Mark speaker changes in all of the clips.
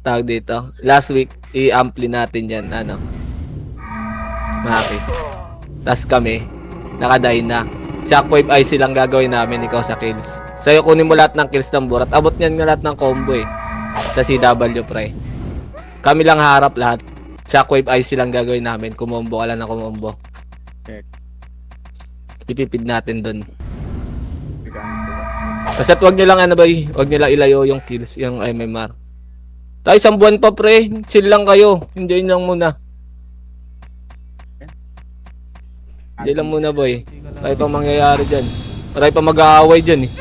Speaker 1: tawag dito. Last week, i-ampli natin yan, ano. Maki. Tapos kami, nakaday na. Shockwave IC lang gagawin namin, ikaw sa kills. Sa'yo kunin mo lahat ng kills ng burat. Abot niyan nga lahat ng combo eh. Sa CW pre. Kami lang harap lahat. Shockwave IC lang gagawin namin. Kumombo ka lang na kumombo.
Speaker 2: Okay.
Speaker 1: Ipipid natin dun.
Speaker 2: Bigaan sila.
Speaker 1: Basta wag nyo lang ano ba, wag nyo lang ilayo yung kills, yung MMR. Tayo isang buwan pa pre, chill lang kayo. Enjoy lang muna. Enjoy lang muna boy. Marami pang mangyayari dyan. Marami pang mag-aaway dyan eh.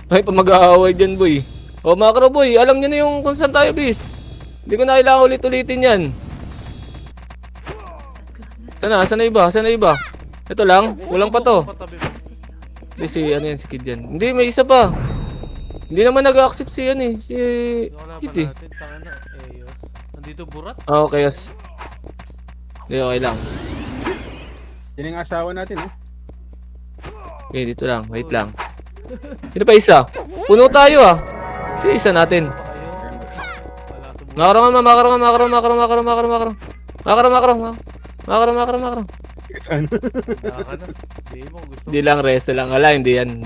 Speaker 1: Marami pang mag-aaway dyan boy. O Macro boy, alam nyo na yung kung saan tayo bis. Hindi ko na kailangan ulit-ulitin yan. Sana, sana iba, sana iba. Ito lang, kulang pa to. Hindi si, ano yan, si Kid yan. Hindi, may isa pa. Hindi naman nag-accept si yan eh, si Kid eh.
Speaker 3: Nandito burat?
Speaker 1: Ah, okay, yes. Hindi, okay lang.
Speaker 2: Yan yung asawa natin, oh.
Speaker 1: Okay, dito lang, wait lang. Sino pa isa? Puno tayo ah. Sino isa natin? Makaro nga, makaro.
Speaker 2: Saan?
Speaker 1: Hindi lang, reso lang. Wala, hindi yan.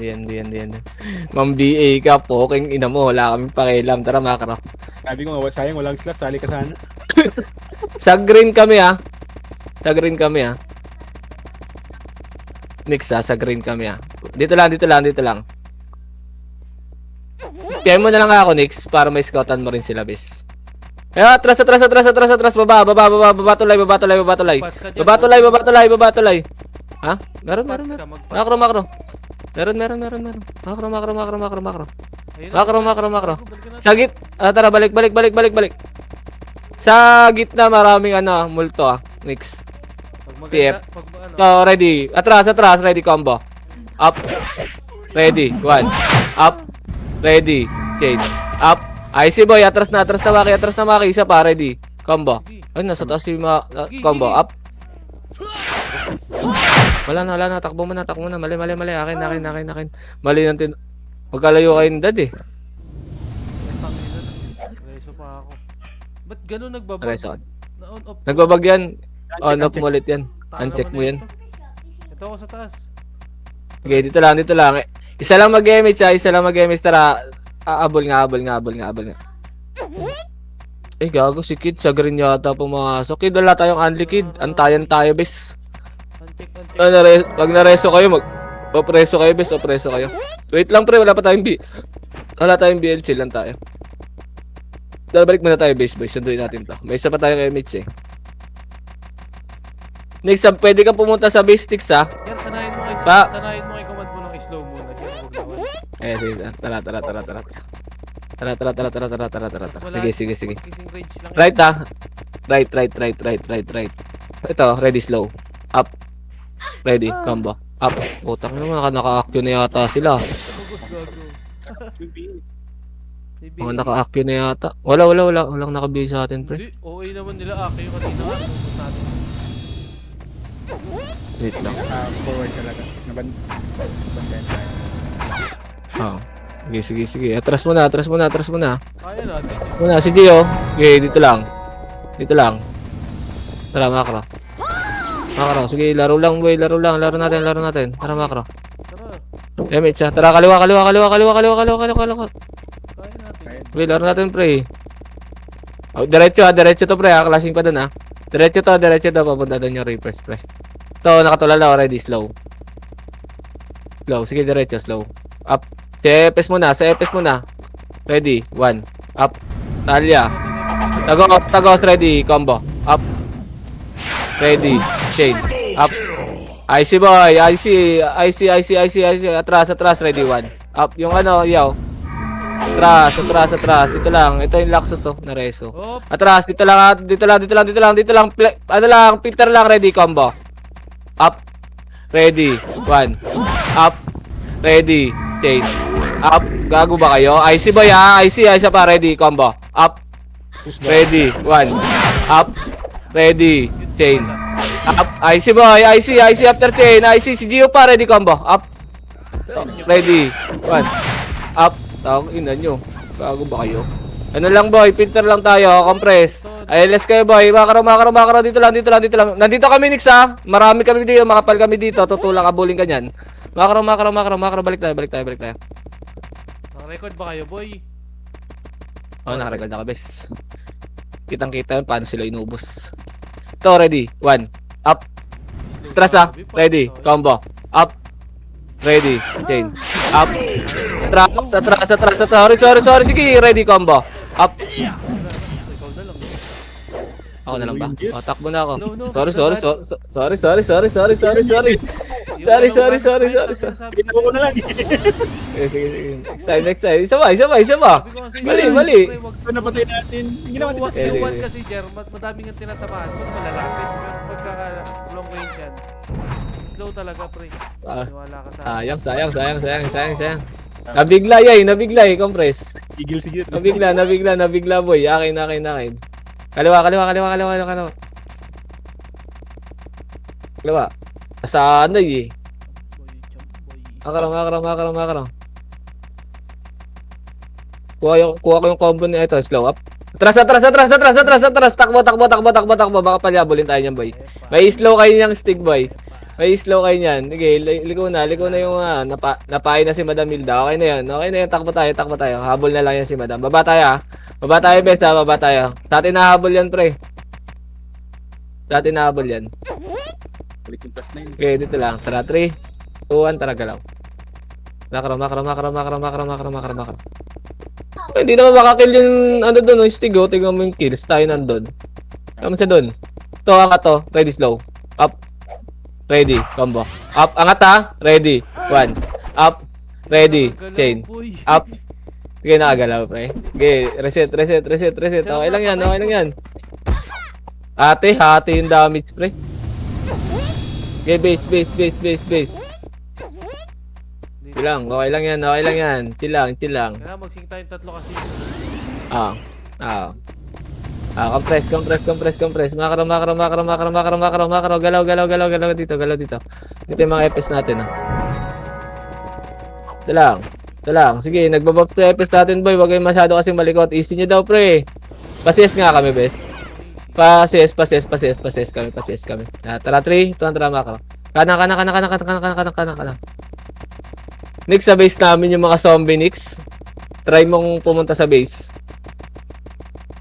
Speaker 1: Ma'am BA ka, poking ina mo. Wala kaming pakialam. Tara, makaro.
Speaker 2: Sabi ko nga, sayang walang slot, sali ka sana.
Speaker 1: Sa green kami ah. Sa green kami ah. Nix ah, sa green kami ah. Dito lang. PM mo na lang ako, Nix, para may scoutan mo rin sila, bis. Ayan, atras. Baba tulay. Ha? Meron. Makro. Meron. Makro. Sa tara, balik. Sa gitna, maraming ano, multo ah, Nix. PF. So, ready. Atras, ready combo. Up. Ready. 1. Up. Ready. Chain. Up. IC boy, atras na maki. Isa pa, ready. Combo. Ay, nasa taas si combo. Up. Wala na. Takbo mo na. Mali. Akin. Mali natin. Magkalayo kayo dad eh.
Speaker 3: Reso pa ako. Ba't gano'n nagbabag?
Speaker 1: Reso.
Speaker 3: Na-on off.
Speaker 1: Nagbabag yan. On off
Speaker 2: Uncheck.
Speaker 1: mo ulit yan.
Speaker 3: Taas
Speaker 1: Uncheck
Speaker 3: naman
Speaker 1: mo yan.
Speaker 3: Ito ako sa taas.
Speaker 1: Okay, dito lang. Isa lang mag-image ha. Tara. Abol nga. Eh, gago si Kid. Sa green yata pumasok. Kid, wala tayong unli, Kid. Antayan tayo, bes.
Speaker 3: Uncheck.
Speaker 1: Pag nareso kayo, opreso kayo, bes. Opreso kayo. Wait lang, pre. Wala tayong BL. Chill lang tayo. Balik muna tayo, base, boys. Sunduin natin to. May isa pa tayong image eh. Next, pwede ka pumunta sa base sticks, ha?
Speaker 3: Yan, sanayin mo kay command mo ng slow muna. Diyan, huwag naman.
Speaker 1: Eh, sige. Tara. Sige.
Speaker 3: Kissing range lang.
Speaker 1: Right, ha? Right. Ito, ready, slow. Up. Ready, combo. Up. Utang naman, naka-accio na yata sila.
Speaker 3: Bugos gago.
Speaker 1: Mga naka-accio na yata. Walang nakabili sa atin, pre.
Speaker 3: Hindi, OA naman nila. Aki yung kanina nga. Bugos natin.
Speaker 1: Wait lang.
Speaker 2: Forward talaga. Nabantayan tayo.
Speaker 1: Oh. Sige. Atras mo na.
Speaker 3: Kaya natin.
Speaker 1: Muna, si Gio. Okay, dito lang. Tara, Macro. Sige, laro lang, boy. Laro natin. Tara, Macro.
Speaker 3: Tara.
Speaker 1: Emits, ha. Tara, kaliwa.
Speaker 3: Kaya natin.
Speaker 1: Okay, laro natin, pre. Oh, diretso to, pre, ha. Klaseng pa dun, ha. Diretso to. Papunta dun yung Reapers, pre. Ito, nakatulala, already, slow. Sige, diretso, slow. Up. Sa EPS muna. Ready, 1. Up. Talia. Tagos, ready, combo. Up. Ready, chain. Up. IC boy, IC. Atras, ready, 1. Up, yung ano, yaw. Atras. Dito lang. Ito yung Laxus, oh, na reso.
Speaker 3: Hop.
Speaker 1: Atras, dito lang. Ano lang, filter lang, ready, combo. Up. Ready, 1. Up. Ready, chain. Up. Gago ba kayo? IC boy, ha? IC pa, ready, combo. Up. Ready, 1. Up. Ready, chain. Up. IC boy, IC after chain. IC, si Gio pa, ready, combo. Up. Ready, 1. Up. Tawag ina nyo. Gago ba kayo? Ano lang boy, filter lang tayo, compress. Ay, let's kayo boy. Makaro dito lang. Nandito kami Nix ha. Marami kami dito, makapal kami dito. Tutulak abuling ka niyan. Makaro, balik tayo.
Speaker 3: Naka-record ba kayo, boy?
Speaker 1: Oh, nakarecord na ka, bes. Kitang-kita yun, paano sila inubos. Ito, ready. 1. Up. Atras ha. Ready. Combo. Up. Ready. Chain. Up. Atras. Sorry. Sige, ready. Combo. Up.
Speaker 3: Ikaw na lang.
Speaker 1: Ako na lang ba? Oh, takbo na ako.
Speaker 3: No.
Speaker 1: Sorry.
Speaker 2: Ginawa ko na lang.
Speaker 1: Sige. Next time. Isa ba? Mali.
Speaker 2: Ito napatay natin. Ginawa
Speaker 3: Yung
Speaker 2: natin.
Speaker 3: one kasi, Jer, madaming ang tinatamaan. Mas malalapit. Pero pagka long range yan, slow talaga, pre. Maniwala ka sa
Speaker 1: Sayang. Nabigla compress.
Speaker 2: Sigil.
Speaker 1: Nabigla boy. Akin. Kaliwa. Sa ano eh. Makarang. Kuha ko yung combo na ito. Slow up. Atras. Takbo. Baka palyabulin tayo niyan boy. May slow kayo niyang stick boy. Niyan. Sige, liko na yung napain na si Madam Hilda. Okay na yan. Takbo tayo. Habol na lang yan si Madam. Baba tayo bes ha. Baba tayo. Sa atin nahabol yan pre. Balik yung plus 9. Okay, dito lang. Tara, 3, 2, 1, tara galaw. Makro. Hindi naman makakill yung ano doon, yung stick oh. Tingnan mo yung kills. Tayo nandun. Tama siya doon. Ito, angat to. Ready, slow. Up. Ready, combo. Up, angat ha. Ready. 1. Up. Ready. Chain. Up. Sige, nakagalaw, pre. Sige, reset. Okay lang yan. Hati yung damage, pre. Okay, base. Chill lang, okay lang yan. Chill lang.
Speaker 3: Kaya mag-sync tayong tatlo kasi.
Speaker 1: Compress. Makro. Galaw dito. Ito yung mga FPS natin, ah. Ito lang. Sige, nagbabab to FPS natin, boy. Huwag kayong masyado kasi malikot. Easy nyo daw, pre. Pasies nga kami, bes. Pasies kami. Tara, 3, 2, tara, makro. Kanan. Nix, sa base namin yung mga zombie, Nix. Try mong pumunta sa base.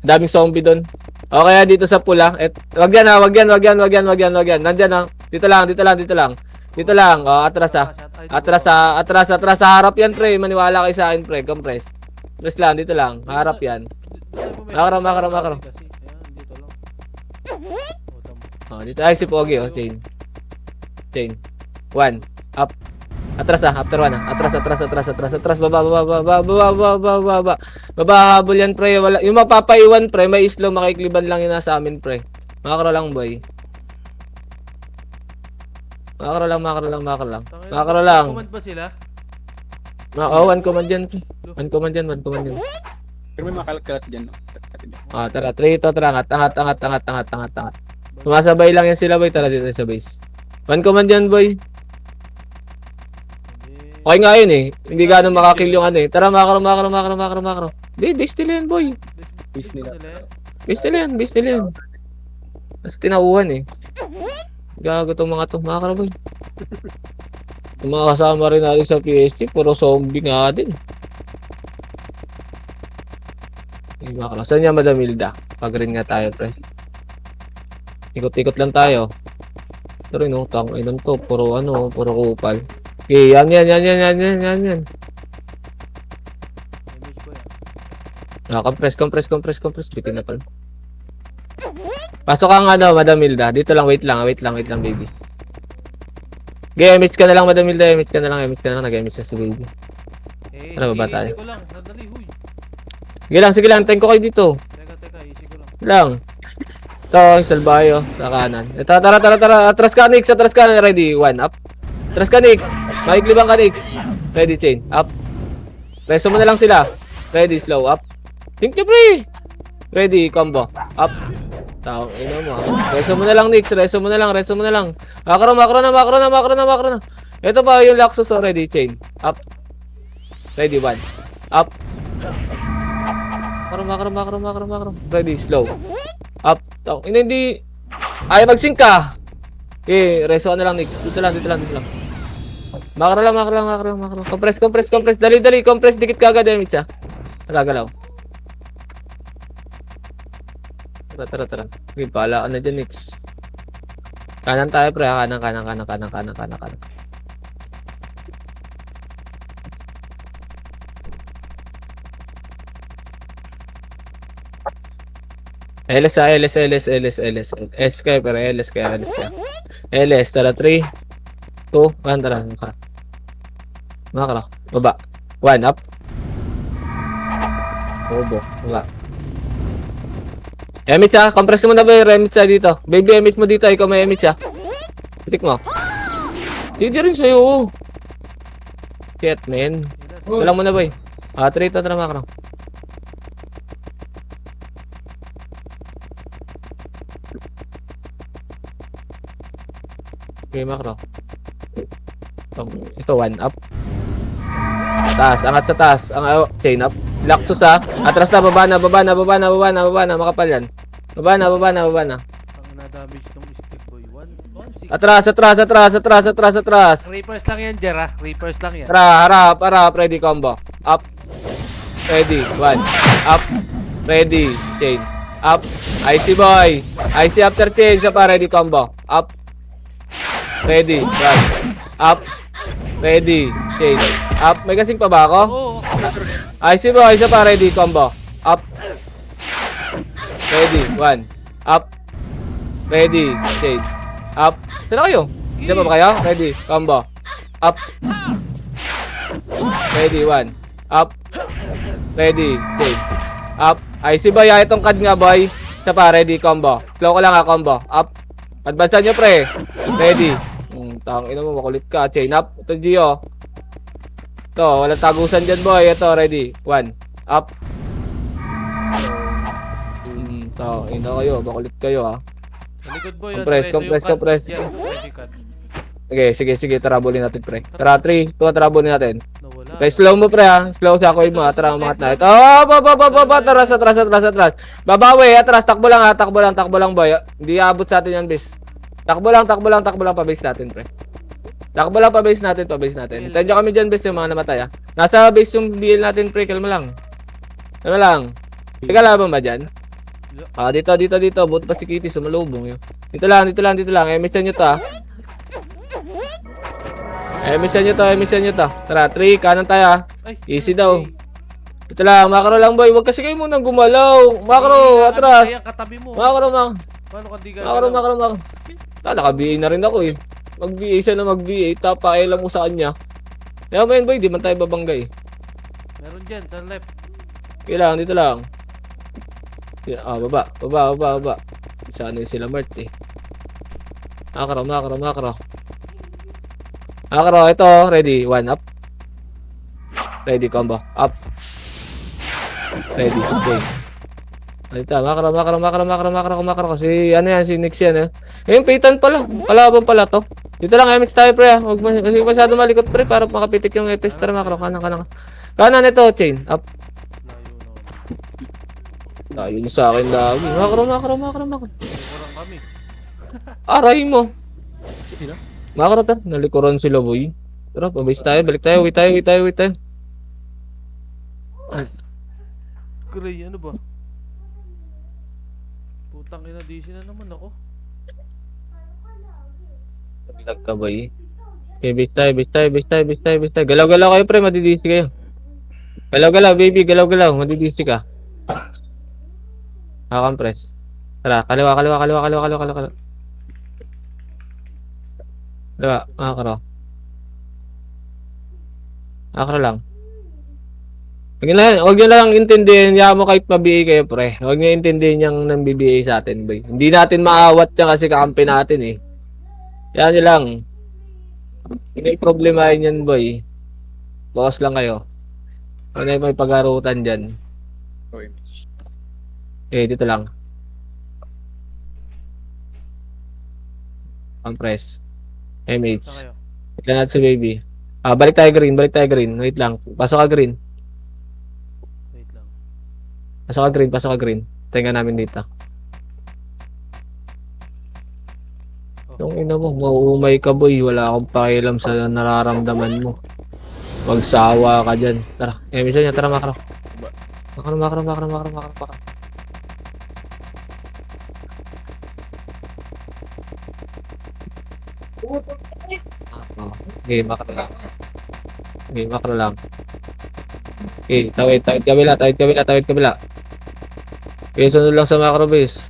Speaker 1: Daming zombie doon. O kaya dito sa pula. Wag yan. Nandyan ha. Dito lang. O, atras ha. Atras sa harap yan, pre. Maniwala kayo sa akin, pre. Compress. Press lang, dito lang. Harap yan. Makro.
Speaker 3: Dito lang.
Speaker 1: O, dito. Ay, si Pogi, o. Chain. 1. Up. Atras ha. After 1 ha. Atras. Baba. Baba, habol yan, pre. Wala. Yung mapapaiwan, pre. May slow. Makikliban lang yun nasa amin, pre. Makro lang, boy. Makro lang.
Speaker 3: Command ba sila?
Speaker 1: One command yan.
Speaker 2: Pero may makalkalat dyan. No?
Speaker 1: Tara. 3, ito. Tara, angat. Sumasabay lang yan sila, boy. Tara dito sa base. One command yan, boy. Okay nga yun eh. Hindi gano'ng makakill yung ano eh. Tara, makro. Hindi, base nila yan, boy.
Speaker 2: Base nila.
Speaker 1: Base nila yan. Kasi tinauhan eh. Gago tong mga to. Makro, boy. Yung mga kasama rin natin sa PSG, puro zombie nga din. Makro. Saan niya, Madam Hilda? Pag-green nga tayo, pre. Ikot-ikot lang tayo. Pero inutang. Ilan to? Puro kupal. Okay, yan. Compress. Bitin na pala. Pasok ang Madam Hilda. Dito lang, wait lang, baby. Okay, MH ka na lang, Madam Hilda. MH ka na lang. Nag-MH sa si baby. Ano ba tayo?
Speaker 3: Easy ko lang. Sandali, huy.
Speaker 1: Sige lang. Tank ko kayo dito.
Speaker 3: Teka, easy ko lang.
Speaker 1: Lang. Ito, salbayo. Sa kanan. Ito, tara. Atras ka, Nix. Ready, 1, up. Atras ka, Nix. Makiklibang ka, Nix. Ready, chain. Up. Reso mo na lang sila. Ready, slow. Up. Think nyo, pre. Ready, combo. Up. Tao, ino mo. Reso mo na lang, Nix. Reso mo na lang. Makro na. Ito pa yung Laxus. Ready, chain. Up. Ready, 1. Up. Makro. Ready, slow. Up, down. Hindi. Ay, mag-sync ka. Okay, reso na lang, Nix. Dito lang. Makro. Compress. Dali. Compress, dikit ka agad, Mitch, ha. Galaw. Tara. Okay, pala ka na dyan, Nix. Kanan tayo, pre. Kanan. LS. S kayo, pero LS kayo. LS, tara, 3, 2, 1, tara. Makro. Baba. 1, up. Obo. Baba. Emit ha, compress mo na ba yung remit sa dito? Baby, emit mo dito, ikaw may emit ha. Pitik mo. Hindi rin sa'yo. Shit, man. Dalang mo na ba 3, tara makro. Okay, makro. Ito, 1 up. Taas, angat sa taas. Chain up. Laxus ha. Atras na, baba na. Makapal yan. Baba na.
Speaker 3: Ang na-damage ng stick boy. 1-6.
Speaker 1: Atras.
Speaker 3: Reapers lang yan, Jer, ha? Reapers lang yan.
Speaker 1: Harap. Ready, combo. Up. Ready, 1. Up. Ready, chain. Up. IC boy. IC after chain. Sa pa, ready, combo. Up. Ready, 1. Up. Ready, chain. Up. May kasing pa ba ako?
Speaker 3: Oo.
Speaker 1: IC boy, isa pa, ready, combo. Up. Ready, 1. Up. Ready, chain. Up. Sino kayo? Hindi ba kayo? Ready, combo. Up. Ready, 1. Up. Ready, chain. Up. IC boy, itong card nga boy. Isa pa, ready, combo. Slow ko lang ha, combo. Up. Advance nyo, pre. Ready. Tangina mo, makulit ka. Chain up. Ito, Gio. Ito, walang tagusan dyan, boy. Ito, ready. 1. Up. Ina kayo. Makulit kayo, ha.
Speaker 3: Sa likod boy.
Speaker 1: Compress. Okay, sige. Tarabulin natin, pre. Tara, 3, 2, tarabulin natin.
Speaker 3: Nawala.
Speaker 1: Okay, slow mo, pre, ha. Slow sa ako'y mo, ha. Tara, umangat na. Ito. Baba. Atras. Babawi, atras. Takbo lang, boy. Hindi aabot sa atin yan, bis. Takbo lang, pa-base natin, pre. Takbo lang, pa-base natin. Tayo kami dyan, base, yung mga namatay, ha. Nasa base yung BL natin, pre. Kalma lang. Teka, laban ba dyan? Dito. Buto pa si Kitty, sumalubong yun. Dito lang. Emisan nyo to, ha. Emisan nyo to. Tara, 3, kanan tayo, ha. Easy daw. Dito lang, makro lang, boy. Huwag kasi kayo munang gumalaw. Makro, atras.
Speaker 3: Katabi mo.
Speaker 1: Makro.
Speaker 3: Paano ka di gagalaw?
Speaker 1: Makro. Naka-BA na rin ako eh. Mag-BA siya na mag-BA. Tapailan mo sa kanya. Kaya mo yun boy, di man tayo babanggay.
Speaker 3: Meron dyan, sa left.
Speaker 1: Kailangan, dito lang. Baba. Sana yun sila Mart eh. Makro. Ito, ready. 1 up. Ready, combo. Up. Ready, okay. Dito, makro kasi ano yan, si Nix yan eh. Ayun, Payton pala. Kalaban pala to. Dito lang, MX tayo pre. Huwag masyado malikot pre para makapitik yung EPS. Tara, makro. Kanan ito, chain. Up. Yun sa akin lagi. Makro.
Speaker 3: Kurang kami.
Speaker 1: Aray mo.
Speaker 2: Sino?
Speaker 1: Makro ta. Nalikuran sila boy. Tara, pabase tayo. Balik tayo. Wait tayo.
Speaker 3: Gray, ano ba? Putang ina, DC na naman ako.
Speaker 1: Naglag ka boy. Okay, base tayo. Galaw kayo pre, madidisi kayo. Galaw baby, madidisi ka. Compress. Tara, kaliwa. Kaliwa, makro lang. Huwag nyo lang intindihin, yaman mo kahit pa-BA kayo, pre. Huwag nyo intindihin yung nang-BBA sa atin, boy. Hindi natin maawat yan kasi kakampi natin, eh. Yan nyo lang. Hindi problemahin yan, boy. Bawas lang kayo. Ano yung may pag-arutan dyan?
Speaker 2: Okay.
Speaker 1: Dito lang. Compress. MH.
Speaker 3: Saan kayo?
Speaker 1: Wait lang natin si baby. Balik tayo green. Wait lang. Pasok ka green.
Speaker 3: Wait lang.
Speaker 1: Pasok ka green. Tingnan namin dito. Yung ina mo, mauumay ka boy. Wala akong pakialam sa nararamdaman mo. Magsawa ka dyan. Tara, misa niya, tara makro. Makro. Okay, makro lang. Okay, makro lang. Okay, tawid kabila. Okay, sunod lang sa macro base.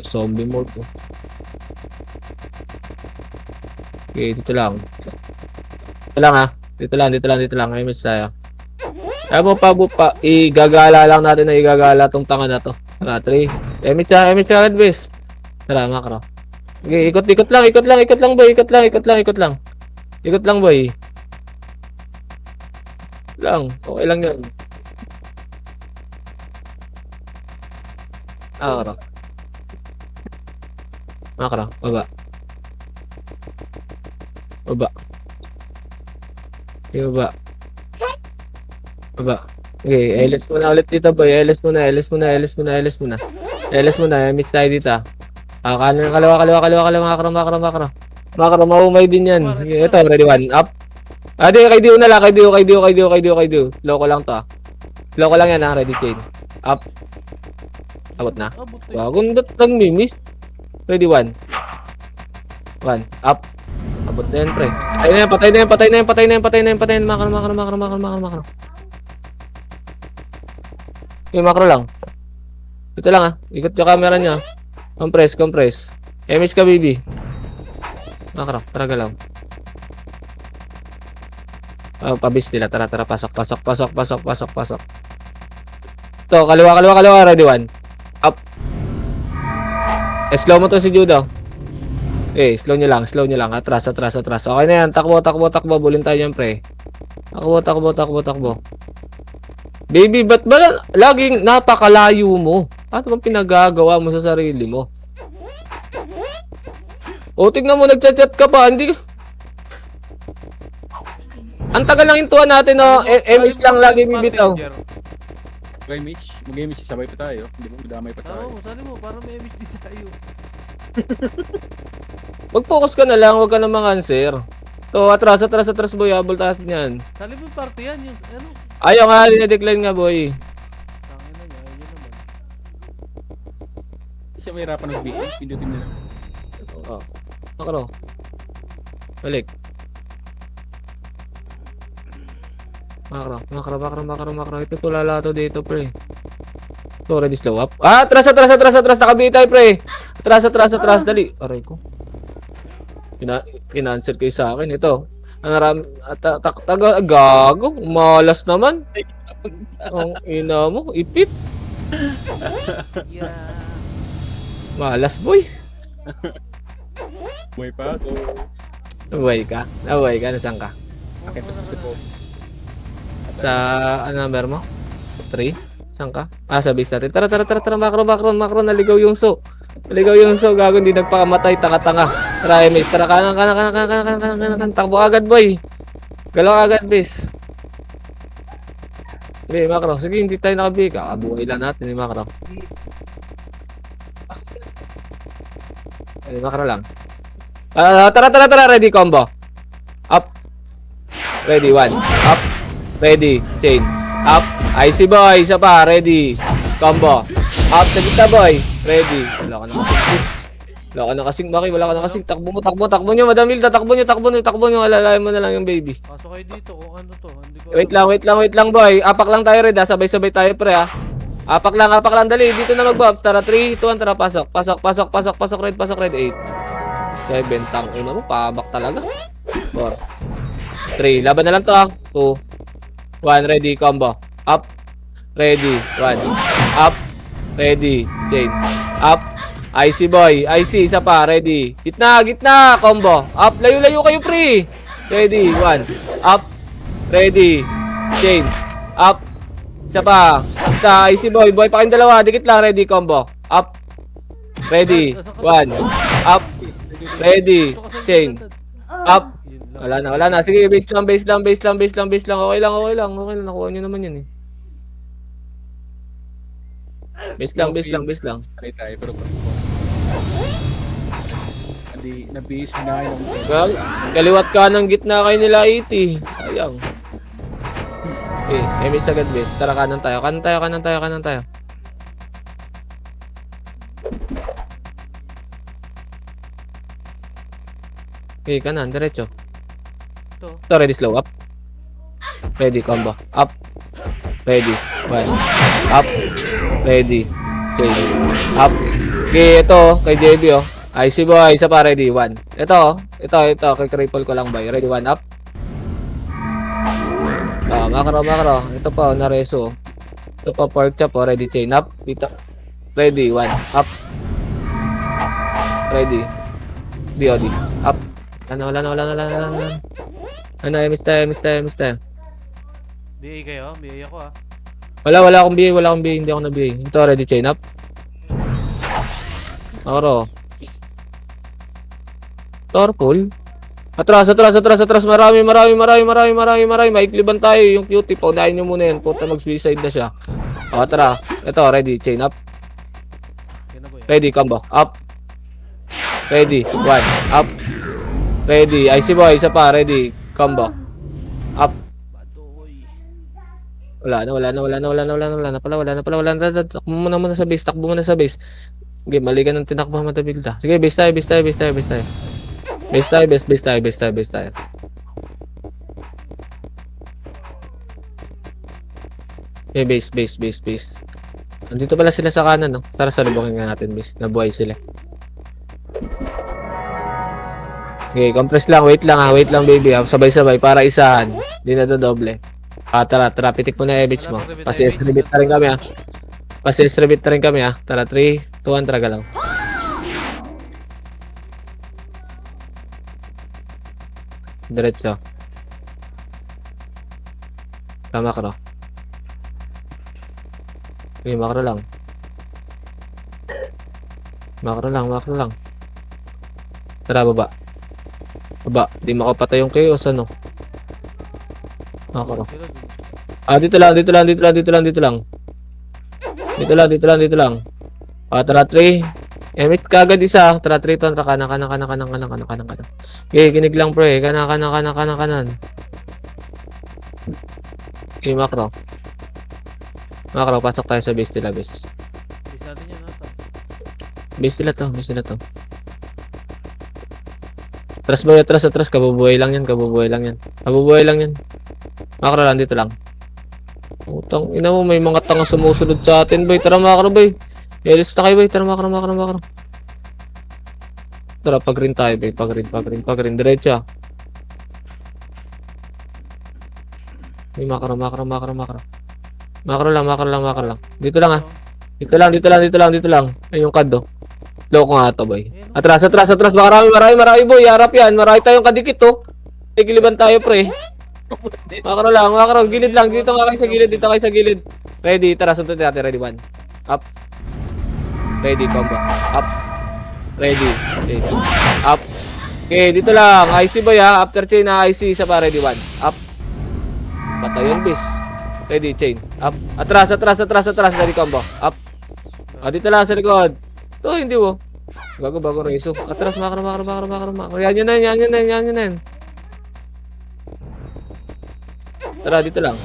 Speaker 1: Zombie mode to. Okay, dito lang. Dito lang. Ay, miss tayo. Kaya mo pa, igagala lang natin na igagala tong tanga na to. Tara, 3. Miss ka agad, base. Tara, macro. Okay, ikot lang, boy. Ikot lang, boy. Okay lang yan. Makro, baba. Okay, LS muna ulit dito, boy. LS muna. Miss tayo dito. Kanan, kaliwa, makro. Makro, maumay din yan. Ito, ready, 1, up. Di, kay Dio na lang, kay Dio. Loko lang to. Loko lang yan, ha, ready, chain. Up. Abot na.
Speaker 3: Abot na.
Speaker 1: Wagong nag-miss. Ready, 1, up. Abot na yan, pre. Patay na yan. Makro. Yung makro lang. Ito lang, ha. Ikot yung camera niya. Compress. Miss ka, baby. Makro, tara galaw. Pabis nila. Tara, pasok. To, kaliwa, ready, 1, up. Slow mo to si Judo. Slow nyo lang. Atras. Okay na yan. Takbo. Bulin tayo yan, pre. Takbo. Baby, ba't ba laging napakalayo mo? Ano bang pinagagawa mo sa sarili mo? Tignan mo, nagchat-chat ka pa. Hindi. Ang tagal lang intuan natin, no? MS lang lagi bibitaw.
Speaker 2: Mag-image, sabay pa tayo. Hindi mo, damay pa tayo.
Speaker 3: Oo, sali mo, para may image din sa'yo.
Speaker 1: Mag-focus ka na lang, huwag ka na mang-answer. To, atras, boy. Habol taas niyan.
Speaker 3: Sali mo yung party yan, yung ano.
Speaker 1: Ayaw nga, dinedecline nga, boy.
Speaker 3: Tangin na niya, ayun naman.
Speaker 2: Siya may hirapan ng BM. Pindutin nila.
Speaker 1: Makro. Balik. Makro. Ito tulala to dito, pre. Ito, ready, slow up. Atras. Nakabitay, pre. Atras. Dali. Aray ko. Pina-answer kayo sa akin. Ito. Gago. Malas naman. Ang ina mo. Ipit.
Speaker 3: Yeah.
Speaker 1: Malas, boy.
Speaker 2: Buhay pa ako.
Speaker 1: Nabuhay ka? Nasaan ka?
Speaker 2: Akin pa sa po.
Speaker 1: Sa, ano number mo? 3? Saan ka? Sa base natin. Tara. Macro. Naligaw yung so. Gago, hindi nagpakamatay. Tanga. Tara, MS. Tara, kanan. Takbo agad, boy. Galaw agad, base. Okay, Macro. Sige, hindi tayo nakabig. Kakabuhay lang natin, Macro. Macro lang. Tara. Ready, combo. Up. Ready, 1. Up. Ready, chain. Up. IC boy, isa pa. Ready. Combo. Up sa gitna, boy. Ready. Wala ka na kasing, please. Wala ka na kasing. Takbo nyo. Madam Hilda, takbo nyo. Alalayan mo na lang yung baby.
Speaker 3: Pasok kayo dito kung ano to. Hindi ko
Speaker 1: Wait lang, boy. Apak lang tayo, Red, ha. Sabay-sabay tayo, pre, ha. Apak lang. Dali. Dito na mag-bobs. Tara, 3, 2, 1. Tara, pasok, Red. 8. Kaya bentang ina mo, pabak talaga. 4, 3, laban na lang to, ha. 2, 1, ready, combo. Up. Ready, 1. Up. Ready, chain. Up. IC boy, IC, isa pa, ready. Gitna, combo. Up, layo kayo, pre. Ready, 1. Up. Ready, chain. Up. Isa pa. Gitna, IC boy, pa kayong dalawa. Dikit lang, ready, combo. Up. Ready, 1. Up. Ready, chain. Up. Wala na. Sige, base lang. Okay lang. Nakuha nyo naman yan, eh. Base lang, base lang, base lang.
Speaker 2: Try tayo, pero hindi, na-base, hinahin ako.
Speaker 1: Kaliwat ka ng gitna kayo nila 80. Sayang. Okay, image agad base. Tara, kanan tayo, kanan tayo, kanan tayo, kanan tayo. Okay, kanan, diretso.
Speaker 3: Ito.
Speaker 1: Ito, ready, slow up. Ready, combo. Up. Ready. 1. Up. Ready. Okay. Up. Okay, ito, kay JB, oh. IC boy, isa pa, ready. 1. Ito, kay cripple ko lang, boy. Ready, 1, up. Macro. Ito pa, nareso. Ito pa, pork chop, oh. Ready, chain up. Dito. Ready, 1, up. Ready. DOD. Up. Wala. Ano, miss tayo.
Speaker 3: BA kayo? BA ako ah.
Speaker 1: Wala akong BA, hindi ako na BA. Ito, ready, chain up. Macro. Torpul. Atras. Marami. Maikliban tayo. Yung cutie, paunahin nyo muna yan. Puta, mag-suicide na siya. O, tara. Ito, ready, chain up.
Speaker 3: Yan na boy.
Speaker 1: Ready, combo. Up. Ready, 1. Up. Ready. IC boy, isa pa. Ready, combo. Up.
Speaker 3: Badoy.
Speaker 1: Wala na pala. Takbo muna sa base. Okay, mali ka ng tinakbo matabilda. Sige, base tayo. Base tayo. Okay, base. Andito pala sila sa kanan, no? Tara, salubungin nga natin, base. Nabuhay sila. Okay, compress lang. Wait lang, baby. Sabay-sabay para isahan. Hindi na doble. Tara. Pitik mo na image mo. Pasi-distribute na rin kami, ha. Tara, 3, 2, 1, tara galaw. Diretso. Macro. Okay, macro lang. Tara, baba. Di makapatay yung chaos, ano? Macro. Dito lang. Dito lang. Tara, 3. Emit kagad isa. Tara, 3 to. Tara, kanan. Okay, kinig lang, pre. Kanan. Okay, macro. Pasok tayo sa base nila, base.
Speaker 3: Base natin yan ata.
Speaker 1: Base nila to. Atras. Kabubuhay lang yan. Macro lang, dito lang. Utang ina mo, may mga tanga sumusunod sa atin, boy. Tara, macro, boy. Elis na kayo, boy. Tara, macro. Tara, pag-green tayo, boy. Pag-green. Diretso. May macro. Macro lang. Dito lang, ha. Dito lang. Ay, yung kado. Loko nga to, boy. Atras. Marami, boy. Harap yan. Marami tayong kadikit, oh. Tigiliban tayo, pre. Macro. Gilid lang. Dito kayo sa gilid. Ready. Tara, sunod natin. Ready, 1. Up. Ready, combo. Up. Ready. Up. Okay, dito lang. IC boy, ha. After chain na IC. Isa pa. Ready, 1. Up. Patay yung bis. Ready, chain. Up. Atras. Ready, combo. Up. Dito lang sa likod. Ito, hindi mo. Bago reso. Atras, macro. Yan yun na yan. Tara, dito lang.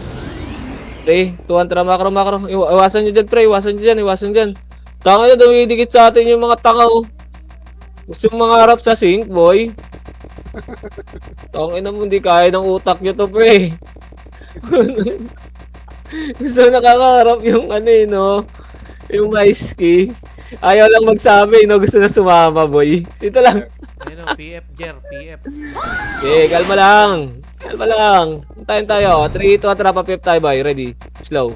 Speaker 1: 3, 2, 1, tara, macro. Iwasan nyo dyan, pre. Iwasan dyan. Tanga na, dumidikit sa atin yung mga tanga, oh. Gusto mga harap sa sink, boy. Tangina mo, hindi kaya ng utak nyo to, pre. Gusto nakakaharap yung no? Yung ice key. Ayaw lang magsabi, no? Gusto na sumama, boy. Dito lang.
Speaker 3: Ayun o, PF Jer.
Speaker 1: Okay, kalma lang. Antayin tayo. 3, 2, tara, pa-pip tayo, boy. Ready. Slow.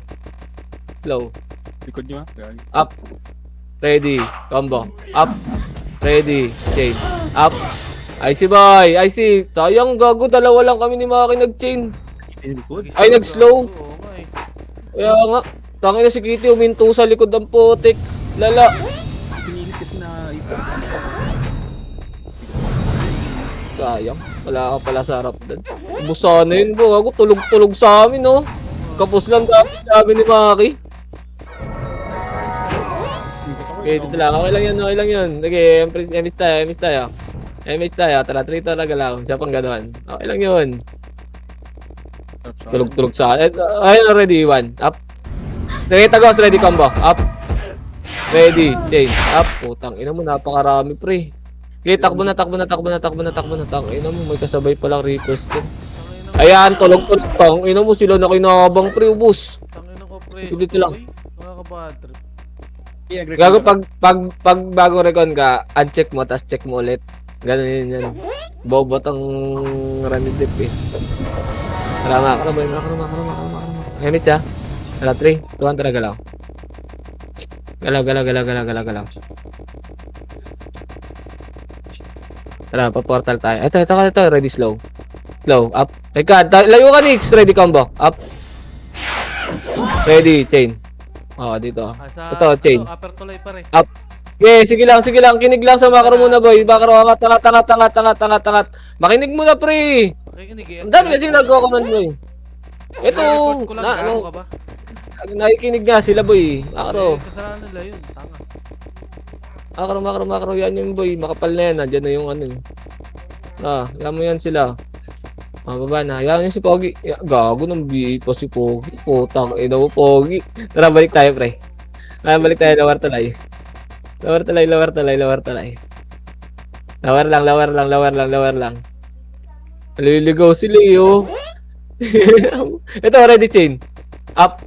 Speaker 2: Likod nyo, ha?
Speaker 1: Up. Ready. Combo. Up. Ready. Chain. Up. IC, boy. IC. Sayang, gago. Dalawa lang kami ni Maki nag-chain.
Speaker 2: Likod?
Speaker 1: Ay, nag-slow.
Speaker 3: Oo nga eh.
Speaker 1: Kaya nga. Tangina si Kitty, uminto sa likod ng putik. Lala.
Speaker 2: Pinilit kasi na ito.
Speaker 1: Sayang. Wala ka pala sa harap doon. Busa na yun, bro. Ako tulog sa amin, no? Kapos lang tapos namin ni Maki. Okay, dito lang. Okay lang yun, okay lang yun. Sige, MS tayo, MS tayo. MS tayo, tara, 3 talaga lang. Siya pang gano'n. Okay lang yun. Tulog-tulog sa akin. Ayun, ready, 1. Up. Okay, tagos, ready combo. Up. Ready, chain. Up. Putang ina mo, napakarami, pre. Okay, takbo na. Ina mo, may kasabay palang request din. Ayan, tulog-tulog. Tang ina mo, sila na kinabang, pre, ubus.
Speaker 3: Tangin ko, pre.
Speaker 1: Dito lang.
Speaker 3: Nakaka-bad trip.
Speaker 1: Gago pag bago recon ka, uncheck mo, tas check mo ulit. Ganun yun yan. Bobot ang running dip eh. Tara, makro. Hemit siya. Tara, 3, 2, 1, tara, galaw. Galaw. Tara, pa-portal tayo. Ito, ready, slow. Slow, up. Layo ka, Nix. Ready, combo. Up. Ready, chain. Dito. Ito, chain.
Speaker 3: Upper tulay pa rin.
Speaker 1: Up. Okay, sige lang. Kinig lang sa macro muna, boy. Macro, angat. Makinig muna, pre.
Speaker 3: Nakikinig eh.
Speaker 1: Ang dami kasi nagko-command, boy. Ito,
Speaker 3: Report ko lang, gago ka ba?
Speaker 1: nakikinig nga sila, boy. Macro.
Speaker 3: Kasalanan nila yun. Tanga.
Speaker 1: Macro. Yan yung boy. Makapal na yan. Nandiyan na yung ano. Yan mo yan sila. Baba na. Yan yung si Pogi. Gago ng BA pa si Pogi. Putang ina mo, Pogi. Tara, balik tayo, pre. Balik tayo, lower talay. Lower talay. Lower lang. Liligaw si Leo. Ito, ready chain. Up.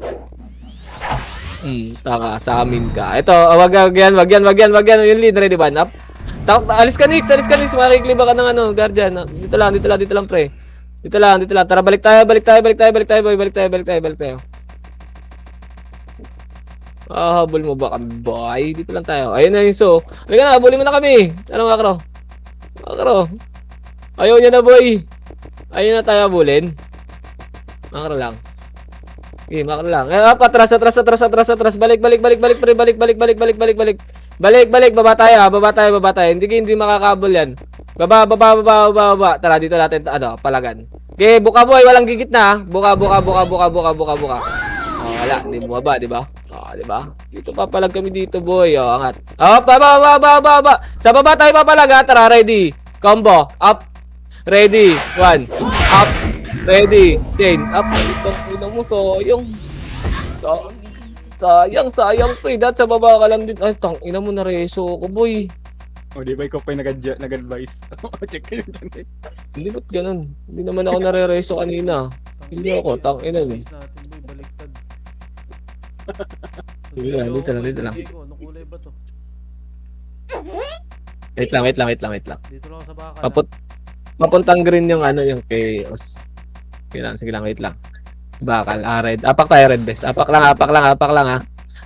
Speaker 1: Taka, sa amin ka. Ito, wag yan. Yung lead, ready ban. Up. Alis ka, Nix. Makiklib ka ng ano, guardian. Dito lang, pre. Dito lang. Tara, balik tayo, boy. Balik tayo. Habol mo ba kami, boy? Dito lang tayo. Ayun na yung so. Halika na, habulin mo na kami. Ano, Makro? Ayaw niya na, boy. Ayun na tayo habulin. Makro lang. Okay, Makro lang. Atras. Balik, pre. Balik. Baba tayo. Hindi makakabol yan. Baba. Tara, dito natin, palagan. Okay, buka, boy. Walang gigit na. Buka. Wala. Hindi bumaba, di ba? Di ba? Dito papalag kami dito, boy. Angat. Baba. Sa baba tayo papalag, Tara, ready. Combo. Up. Ready. 1. Up. Ready. Chain. Up. Itong ina mo, sayang, pre. Sa baba ka lang din. Ay, tang ina mo, nareso ko, boy.
Speaker 2: Di ba ikaw pa yung nag-advise? Check yun dyan eh.
Speaker 1: Hindi ba't ganun? Hindi naman ako nare-reso kanina. Hindi ako, tang ina eh.
Speaker 3: Natin, boy, baliktad.
Speaker 1: Dito lang.
Speaker 3: Anong kulay ba to?
Speaker 1: Wait lang.
Speaker 3: Dito lang ako sa baka.
Speaker 1: Papuntang green yung chaos. Sige lang, wait lang. Bakal, red. Apak tayo, red, best. Apak lang,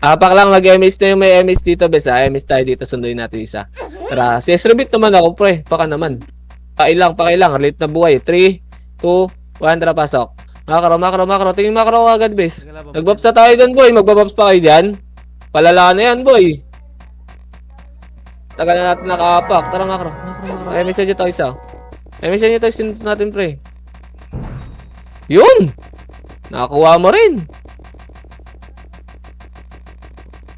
Speaker 1: Apak lang, mag-MS na yung may MS dito, best. MS tayo dito, sunduin natin isa. Tara, CS-rebit naman ako, pre. Paka naman. Pakailang. Late na buhay. 3, 2, 1, tara, pasok. Makro. Tingin makro agad, bes. Nagbaps na tayo dun, boy. Magbabaps pa kayo dyan. Palala na yan, boy. Tagal na natin nakaapak. Tara, makro. MS tayo isa. MS tayo sinunod natin, pre. Yun! Nakakuha mo rin.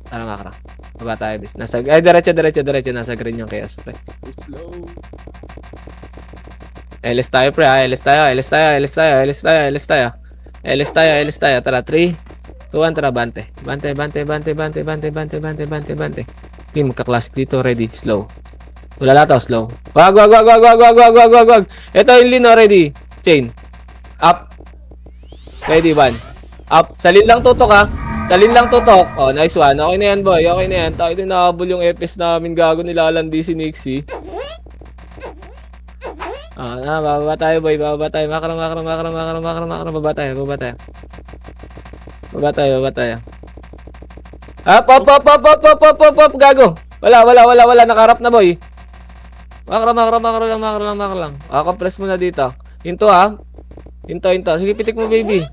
Speaker 1: Tara, makro. Baba tayo, bes. Diretso. Nasa green yung chaos, pre.
Speaker 2: Slow.
Speaker 1: LS tayo, pre. LS tayo. Tara, 3, 2, 1, tara, bante. Okay, magka-classic dito. Ready, slow. Wala lato, slow. Wag. Ito yung lino, ready. Chain. Up. Ready, 1. Up. Salin lang tutok. Nice one. Okay na yan, boy. Tayo din nahabol yung FS namin. Gago, nilalandi si Nixie. Bababa tayo, boy. Makro. Baba tayo. Up. Gago. Wala. Nakarap na, boy. Makro lang. Compress mo na dito. Hinto. Sige, pitik mo, baby.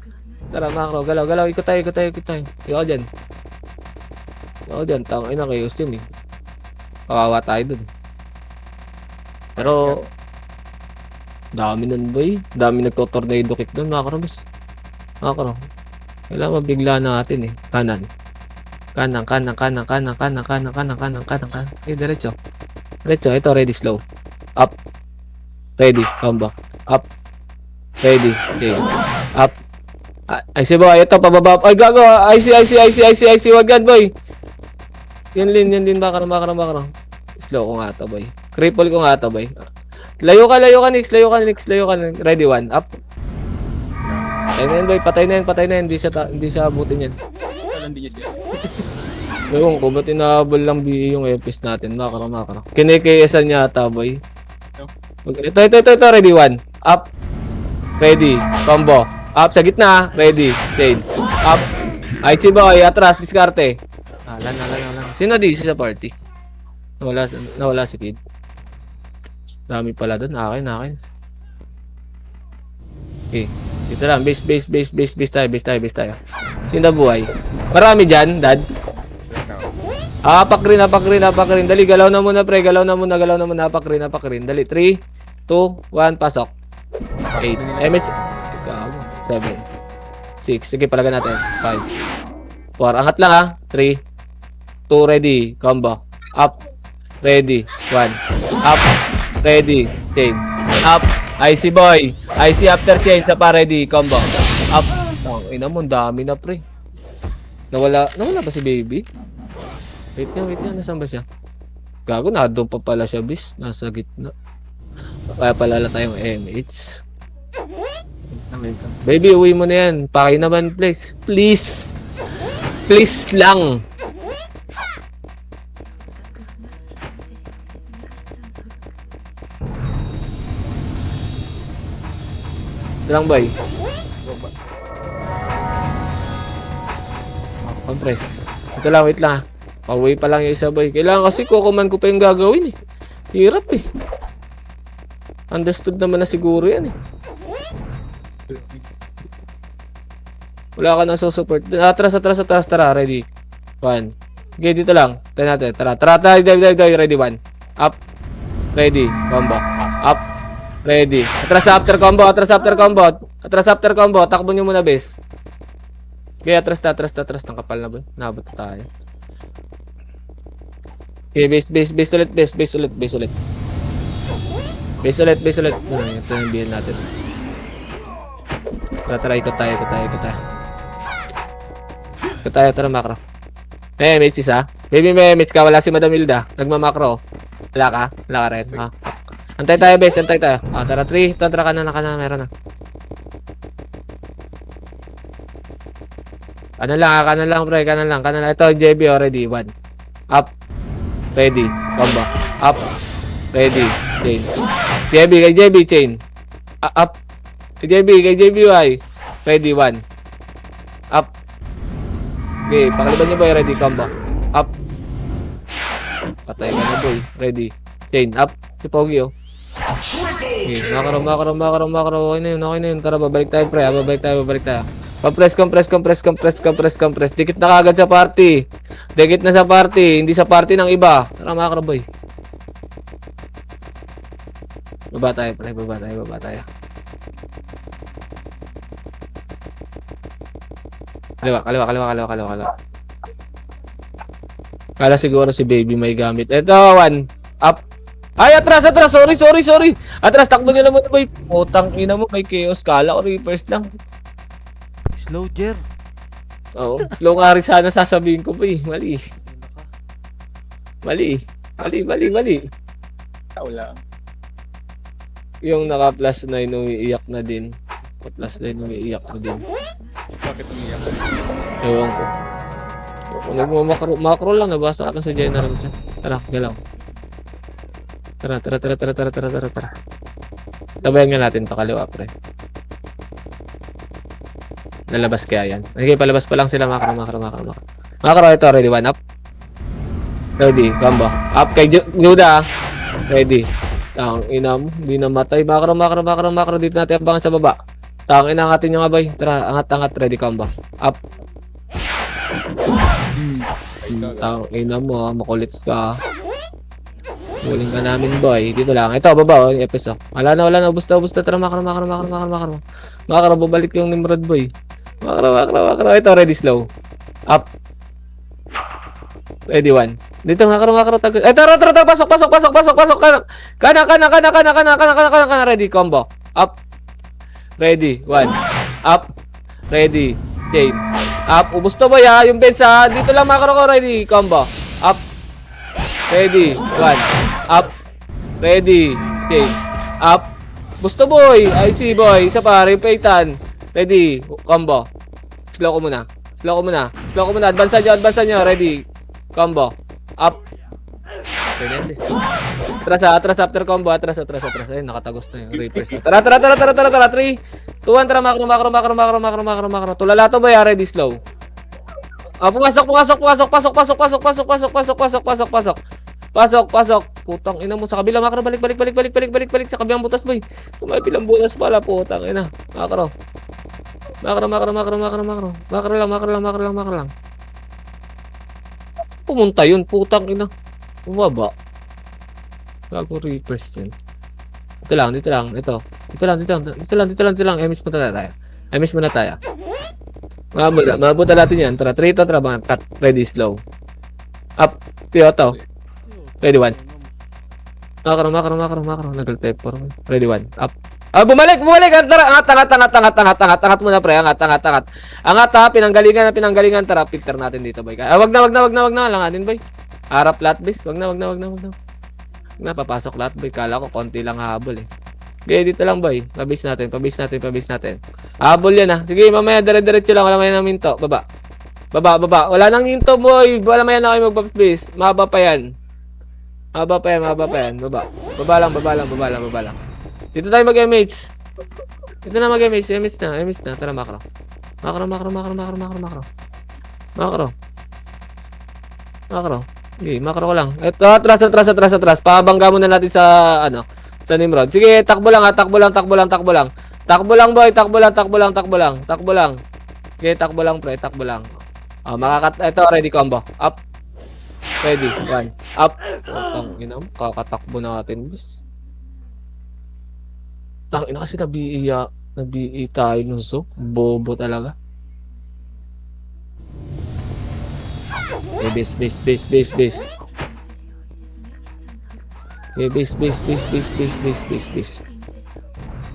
Speaker 1: Tara, makro. Galaw. Ikot tayo. Ikaw dyan. Tangin na kayo, Austin, eh. Kawawa tayo dun. Pero dami nun, boy. Dami nagto-tornado kick doon, Makro. Kailangan mabigla natin, eh. Kanan. Kanan. Okay, diretso. Diretso, ito, ready, slow. Up. Ready, combo. Up. Ready, chain. Up. Ay, si boy, ito, pababa. Ay, gago. IC. Wag yan, boy. Yan din. Baka. Slow ko nga to, boy. Cripple ko nga to, boy. Layo ka, Nix. Ready, 1. Up. Patay na yan, boy. Patay na yan. Hindi siya abutin yan.
Speaker 2: Alam din niya siya.
Speaker 1: Ewan ko, ba't inahabol lang BE yung epis natin? Makara. Kinikesan niya ata, boy. Ito. Ready, 1. Up. Ready. Combo. Up sa gitna. Ready. Chain. Up. IC boy. Atras. Diskarte. Alan. Sino di sa party? Nawala si Kid. Dami pala doon. Akin. Okay. Dito lang. Base tayo. Sino buhay? Marami dyan, dad. Apak rin. Dali, galaw na muna, pre. Galaw na muna. Apak rin. Dali, 3, 2, 1, pasok. 8. MH. 7. 6. Sige, palagan natin. 5. 4. Angat lang, ha. 3, 2, ready. Combo. Up. Ready. 1. Up. Ready. Chain. Up. IC boy. IC after chain. Sa pa, ready. Combo. Up. Oh, ina mo, dami na, pre. Nawala ba si baby? Wait nga, nasaan ba siya? Gago, doon pa pala siya, bis. Nasa gitna. Kaya palala tayong MH. Baby, uwi mo na yan. Paki naman, please. Please lang. Lang, boy. Compress. Ito lang, wait lang. Pauwi pa lang yung isa, boy. Kailangan kasi kukuman ko pa yung gagawin, eh. Hirap, eh. Understood naman na siguro yan, eh. Wala ka na support. Atras. Tara, ready. 1. Okay, dito lang. Tayo natin. Tara. Dive. Ready, 1. Up. Ready. Combo. Up. Ready. Atras after combo. Takbo nyo muna, base. Okay, atras. Ng kapal na ba? Nabot na tayo. Okay, base ulit. Base ulit. Ito yung BL natin. Tara, ikot tayo. Tara, macro. Message isa. Baby, message ka. Wala si Madam Hilda. Nagmamakro. Wala ka rin. Ha? Antay tayo, base. Tara, 3. Tara, kanan. Meron na. Kanan lang, pre. Kanan lang. Ito, JB already. 1. Up. Ready. Combo. Up. Ready. Chain. JB, chain. Up. Kay JBY. Ready, 1. Up. Okay, pakaliban niyo, boy. Ready, combo. Up. Patay ka na, boy. Ready. Chain. Up. Si Pogi, oh. Okay, makaro. Okay na yun. Tara, babalik tayo, pre. Babalik tayo. Compress. Dikit na kagad sa party. Hindi sa party ng iba. Tara, makaro, boy. Baba tayo, pre. Kaliwa. Kala siguro si baby may gamit. Ito, 1. Up. Ay, atras. Sorry. Atras, takbo nyo naman, boy. Putang ina mo, may chaos. Kala ko reverse lang.
Speaker 3: Slow, Jer.
Speaker 1: Oo, slow nga rin sana sasabihin ko, boy. Mali.
Speaker 2: Tao lang.
Speaker 1: Yung naka plus 9 umiiyak na din. Plus 9 umiiyak na din.
Speaker 2: Bakit umiyak?
Speaker 1: Ewan ko. Kung nagmamakro lang, nabasa ka sa general chat. Tara, galaw. Tara. Tabayan nga natin pakaliwa, pre. Lalabas kaya yan. Okay, palabas pa lang sila, makro. Makro, ito, ready, 1 up. Ready, combo. Up kay Juda. Ready. Tang ina mo, hindi namatay. Makro. Dito natin abangan sa baba. Tang ina, angatin nyo nga, boy. Tara, angat. Ready, combo. Up. Tang ina mo, makulit ka. Huling ka namin, boy. Dito lang. Ito, baba, yung episode. Wala na. Ubus na. Tara, makro. Makro, bubalik yung Nimrod, boy. Makro. Ito, ready, slow. Up. Ready, 1. Dito, makaro. Eh, tara. Pasok. Kana. Ready, combo. Up. Ready, 1. Up. Ready. Chain. Up. Ubus to boy ha. Yung bench ha. Dito lang makaro ko. Ready, combo. Up. Ready, 1. Up. Ready. Chain. Up. Gusto boy. I see boy. Isa pa. Repeatan. Ready. Combo. Slow ko muna. Advance nyo. Ready. Combo. Up. Relentless. Atras after combo. Atras. Ayun, nakatagos na yung Reapers. Tara. 3, 2, 1. Tara, makro. Tulala to boy. Ready, slow. Pumasok. Pasok. Putang ina mo sa kabila, makro. Balik. Sa kabilang butas boy. Kung may bilang butas pala, putang ina. Makro. Makro lang. Pumunta yun, putang ina. Bumaba. Bago Reapers yun. Dito lang. Ito. Dito lang. Emis muna tayo. Mabuta natin yan. Tara, 3 to, tara mga cut. Ready, slow. Up. Tiyo. Ready, 1. Makro. Nag-pepper. Ready, 1. Up. Bumalik. Tara, angat muna pre. Angat. Angat ha, pinanggalingan. Tara, filter natin dito, boy. Wag na. Langanin, boy. Harap lahat, bis. Wag na. Papasok lahat, boy. Kala ko, konti lang habol, eh. Okay, dito lang, boy. Pabis natin. Habol yan, ha. Sige, mamaya, dire-diretso lang. Wala may nang minto. Baba. Wala nang minto, boy. Wala may na kayo magbabis. Mahaba pa yan. Baba. Baba lang. Dito tayo mag-MH. MH na. Tara, makro. Okay, makro ko lang. Ito, atras. Pabangga muna natin sa, sa Nimrod. Sige, takbo lang. Takbo lang, boy. Takbo lang. Okay, takbo lang, pre. Ito, ready combo. Up. Ready, 1. Up. Kakatakbo natin, bis. Tangina kasi nabi tayo nun, so bobo talaga. Base.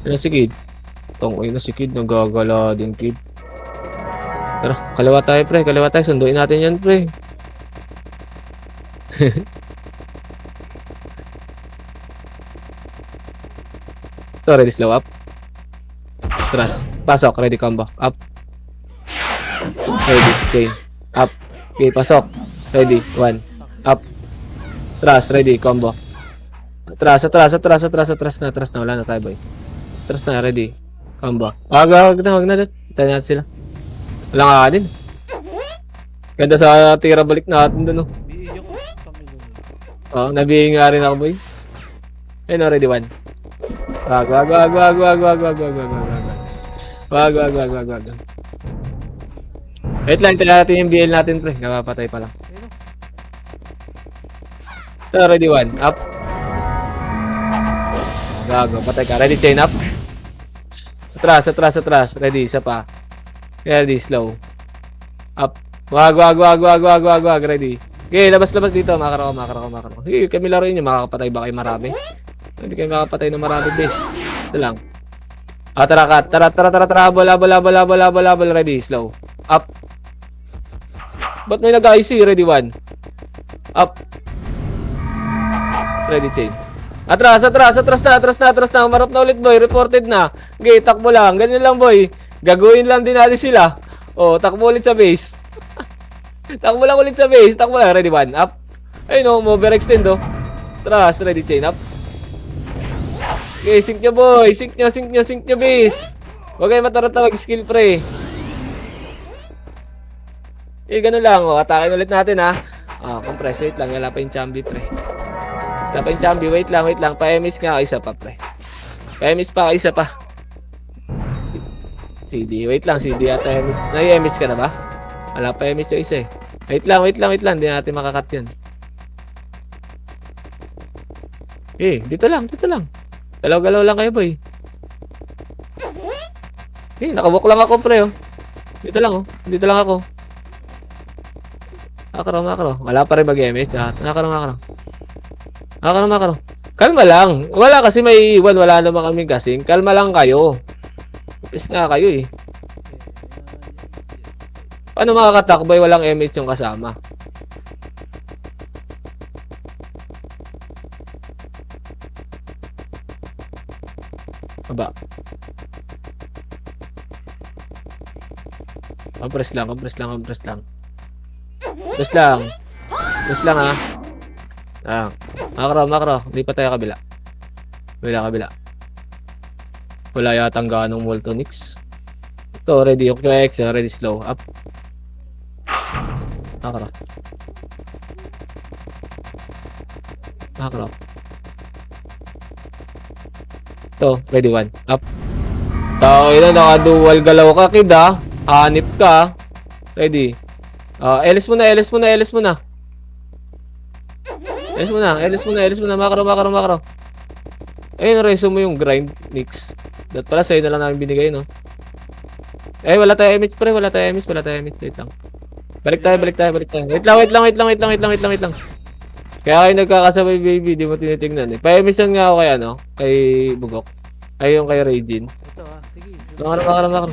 Speaker 1: Sino si Kid? Tangina si Kid, nagagala din Kid. Tara, kaliwa tayo, sunduin natin yan, pre. So, ready, slow up. Trust. Pasok, ready, combo. Up. Ready, chain. Up. Okay, pasok. Ready, 1. Up. Trust, ready, combo. Atras na. Wala na tayo, boy. Atras na, ready. Combo. Wag na. Tayo natin sila. Wala nga din. Ganda sa tira balik natin dun, oh.
Speaker 3: Biiyak ko.
Speaker 1: Oo, nabihin nga rin ako, boy. Ayun, ready, 1. Wag. Wait lang, tala natin yung BL natin, pre. Napapatay pa lang. So, ready, 1. Up. Gago, patay ka. Ready, chain up. Atras. Ready, isa pa. Ready, slow. Up. Wag. Ready. Okay, labas dito. Makaro. Hey, kami laruin nyo. Makakapatay ba kayo marami? Hindi kayo makakapatay ng marami, bes. Ito lang. Tara, cut. Tara. Habol. Ready, slow. Up. Ba't may nag-IC? Ready, 1. Up. Ready, chain. Atras na. Umarap na ulit, boy. Reported na. Okay, takbo lang. Ganyan lang, boy. Gagawin lang din natin sila. Oh, takbo ulit sa base. Takbo lang ulit sa base. Takbo lang. Ready, 1. Up. Ayun, oh. Overextend, oh. Atras. Ready, chain. Up. Okay, sync nyo, boy. Sync nyo, base. Huwag kayo matarata mag-skill, pre. Ganun lang, oh. Atakin ulit natin, ha. Compress. Wait lang. Wala pa yung chambi, pre. Wait lang. Pa-emis nga isa pa, pre. Isa pa. CD. Wait lang, CD ata emis. Nai-emis ka na ba? Wala pa emis yung isa, eh. Wait lang. Hindi natin makakat yun. Dito lang. Galaw-galaw lang kayo, boy. Nakawalk lang ako, pre, oh. Dito lang ako. Makro. Wala pa rin mag-MS. Makro. Kalma lang. Wala kasi may iwan. Wala naman kaming kasing. Kalma lang kayo. Pis nga kayo eh. Paano makakatakboy walang MS yung kasama? Aba. Compress lang. Press lang ha. Makro. Hindi pa tayo kabila. Kabila. Wala yatang ganong Moltonix. Ito, ready. Okay, X. Ready, slow. Up. Makro. Ito, ready, 1. Up. Tao, naka-dual galaw ka, kid ha. Hanip ka. Ready. LS mo na. LS mo na. Makro. Ayun, reso mo yung grind, Nix. Dat pala, sa'yo na lang namin binigay, no? Wala tayo image, pre. Wait lang. Balik tayo. Wait lang. Kaya kayo nagkakasabay, baby. Di mo tinitingnan, eh. Pa-emission nga ako kay Bugok. Ay, yung kay Raydin.
Speaker 3: Ito sige.
Speaker 1: Makro.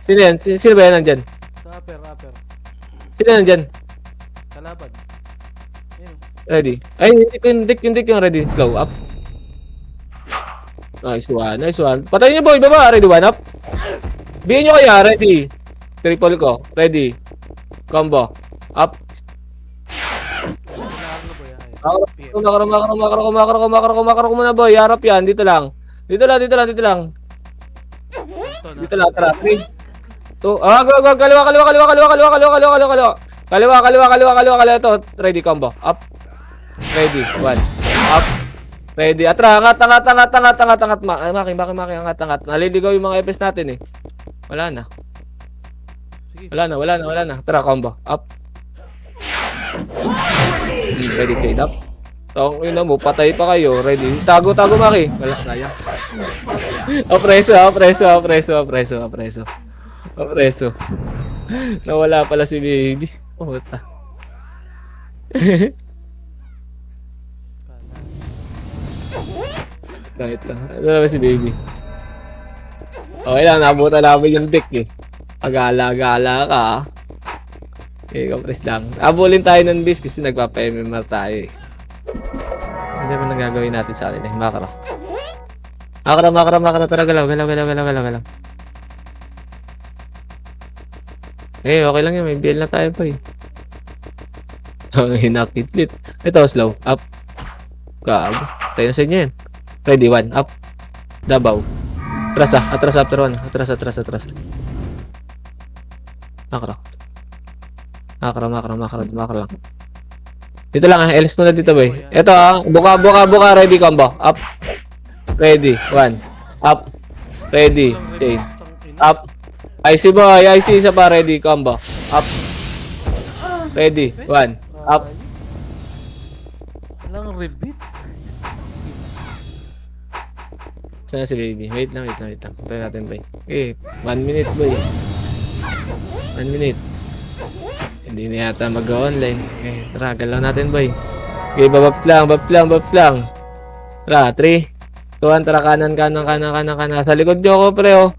Speaker 1: Sino yan? Sino ba yan nandyan?
Speaker 3: Upper.
Speaker 1: Sino nandyan?
Speaker 3: Kalaban. Ayun.
Speaker 1: Ready? Ay, hindi yung ready. Slow up. Nice one. Patayin niyo, boy. Baba. Ready, 1 up. Bihin nyo kaya. Ready. Triple ko. Ready. Combo. Up. Makro muna, boy. Harap yan. Dito lang. Tara. 3. 2. Go. Kaliwa. Kaliwa. To. Ready, combo. Up. Ready. 1. Up. Ready. Atra, angat. Maki. Angat. Naliligaw yung mga FPS natin eh. Wala na. Tara, combo. Up. Ready, fade up. So, yun mo, patay pa kayo. Ready. Tago, Maki. Wala, sayang. Opreso. Nawala pala si baby. Puta. Kahit lang. Ano ba si baby? Okay lang, nabuta namin yung deck eh. Agala-gala ka. Okay, compress lang. Abulin tayo ng bis kasi nagpapa-MMR tayo eh. Hindi ba nang gagawin natin sa atin eh. Makro. Tara, galaw. Okay lang yan. May build na tayo pa eh. Ang hinakitlit. Ito, slow. Up. Gago. Tayo na sa inyo yan. Ready, 1. Up. Dabaw. Atras after 1. Atras. Makro lang. Dito lang LS mo na dito, boy. Ito buka. Ready, combo. Up. Ready, 1. Up. Ready. Chain. Up. IC boy. Isa pa. Ready, combo. Up. Ready, 1. Up.
Speaker 3: Walang repeat.
Speaker 1: Sana si baby. Wait lang. Punta natin, boy. Okay, 1 minute, boy. 1 minute. Hindi na yata mag-online. Okay, tara, galaw natin, boy. Okay, babap lang. Tara, 3, 2, 1, tara, kanan. Sa likod nyo ako, pre, oh.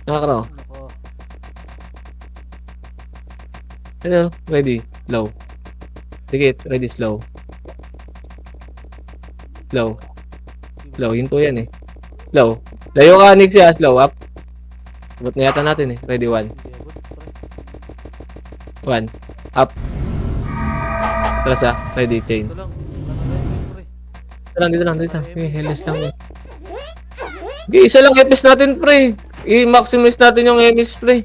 Speaker 1: Nakakro. Ano? Ready, low. Dikit, ready, slow. Low, yun po yan eh. Low. Layo ka, Nix, ya. Slow up. Abot na yata natin eh. Ready, 1. 1. Up. Atras ready, chain. Dito lang. Helis lang. Okay, isa lang FPS natin, pre. I-maximize natin yung MS, pre.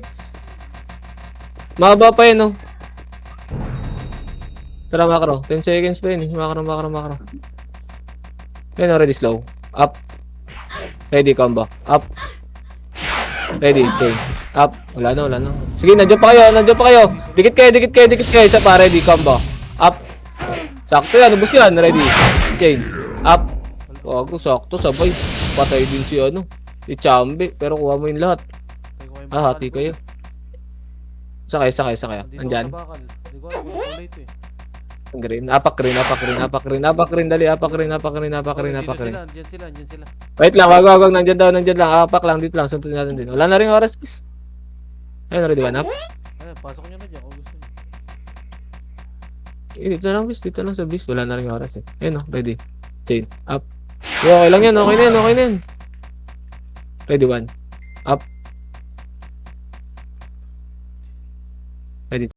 Speaker 1: Mahaba pa yun, oh. Tara, makro. 10 seconds pa yun, eh. Makro. Yun, ready, slow. Up. Ready, combo. Up. Ready, chain. Up. Wala na. Sige, nandiyan pa kayo. Dikit kayo. Isa pa, ready, combo. Up. Sakto yan, ubus yan. Ready. Chain. Up. Wago, sakto, sabay. Patay din si si Chambi. Pero kuha mo yung lahat. Hati kayo. Sakay.
Speaker 3: Nandito
Speaker 1: Andyan.
Speaker 3: ako sa bakal. Hindi ko alam kung kulay ito eh.
Speaker 1: Green. Apak rin. Dali, apak rin.
Speaker 3: Dito sila, andyan sila.
Speaker 1: Wait lang, wag. Nandyan lang. Apak lang, dito lang. Suntunin natin din. Wala na rin oras, please. Ayun, ready one up.
Speaker 3: Ayun, pasok nyo na dyan kung gusto nyo.
Speaker 1: Dito lang, bis. Dito lang sa bis. Wala na rin oras eh. Ayun, ready. Chain. Up. Okay lang yan. Okay na yan. Ready one. Up. Ready